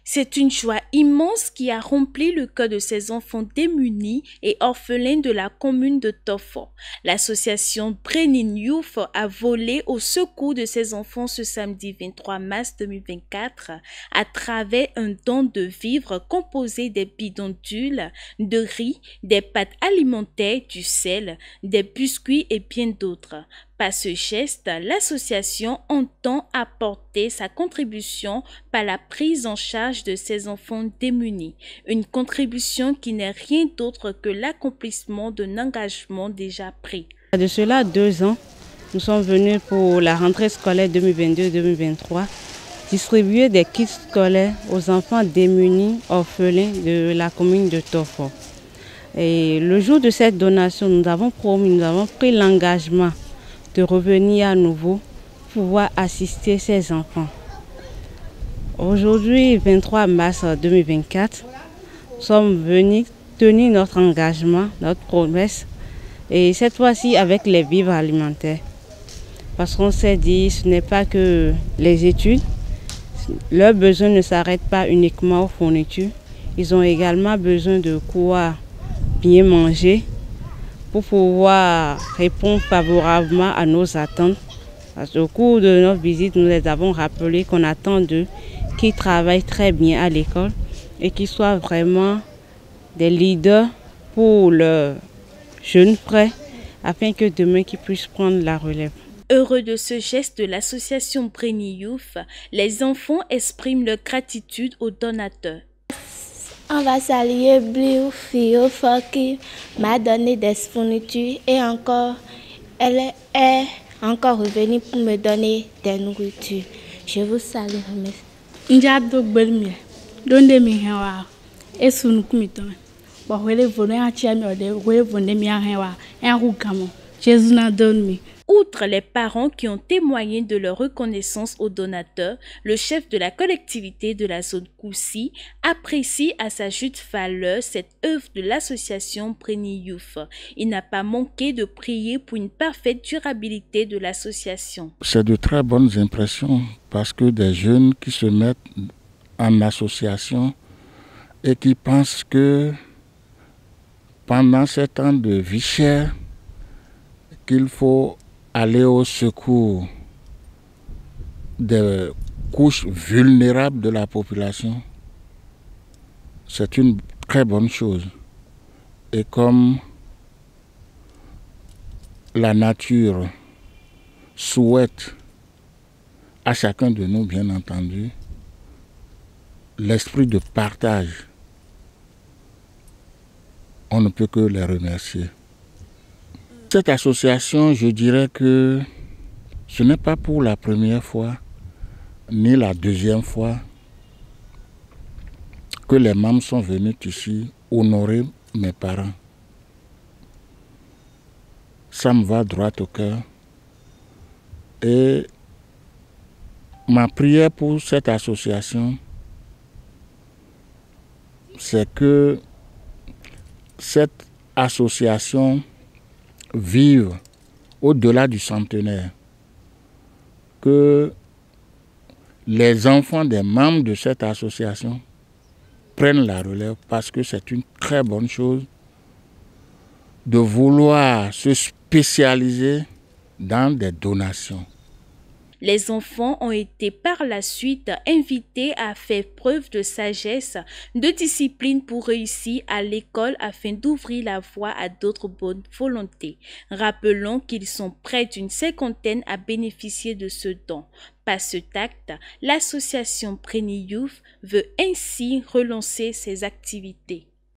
C'est une joie immense qui a rempli le cœur de ces enfants démunis et orphelins de la commune de Tofo. L'association Brennin Youth a volé au secours de ces enfants ce samedi 23 mars 2024 à travers un don de vivres composé des bidonvilles, de riz, des pâtes alimentaires, du sel, des biscuits et bien d'autres. Par ce geste, l'association entend apporter sa contribution par la prise en charge de ces enfants démunis. Une contribution qui n'est rien d'autre que l'accomplissement d'un engagement déjà pris. De cela 2 ans, nous sommes venus pour la rentrée scolaire 2022-2023 distribuer des kits scolaires aux enfants démunis orphelins de la commune de Tofo. Et le jour de cette donation, nous avons pris l'engagement de revenir à nouveau pour pouvoir assister ces enfants. Aujourd'hui, 23 mars 2024, nous sommes venus tenir notre engagement, notre promesse, et cette fois-ci avec les vivres alimentaires. Parce qu'on s'est dit, ce n'est pas que les études, leurs besoins ne s'arrêtent pas uniquement aux fournitures, ils ont également besoin de quoi bien manger, pour pouvoir répondre favorablement à nos attentes. Parce qu'au cours de notre visite, nous les avons rappelé qu'on attend d'eux qu'ils travaillent très bien à l'école et qu'ils soient vraiment des leaders pour leurs jeunes frères afin que demain qu'ils puissent prendre la relève. Heureux de ce geste de l'association Brennin Youth, les enfants expriment leur gratitude aux donateurs. On va saluer Bliou Fio qui m'a donné des fournitures et encore, elle est encore revenue pour me donner des nourritures. Je vous salue. Outre les parents qui ont témoigné de leur reconnaissance aux donateurs, le chef de la collectivité de la zone Koussi apprécie à sa juste valeur cette œuvre de l'association Brennin Youth. Il n'a pas manqué de prier pour une parfaite durabilité de l'association. C'est de très bonnes impressions parce que des jeunes qui se mettent en association et qui pensent que pendant ces temps de vie chère, qu'il faut aller au secours des couches vulnérables de la population, c'est une très bonne chose. Et comme la nature souhaite à chacun de nous, bien entendu, l'esprit de partage, on ne peut que les remercier. Cette association, je dirais que ce n'est pas pour la première fois, ni la deuxième fois, que les membres sont venus ici honorer mes parents. Ça me va droit au cœur. Et ma prière pour cette association, c'est que cette association vive au-delà du centenaire, que les enfants des membres de cette association prennent la relève parce que c'est une très bonne chose de vouloir se spécialiser dans des donations. Les enfants ont été par la suite invités à faire preuve de sagesse, de discipline pour réussir à l'école afin d'ouvrir la voie à d'autres bonnes volontés. Rappelons qu'ils sont près d'une 50aine à bénéficier de ce don. Par cet acte, l'association Brennin Youth veut ainsi relancer ses activités.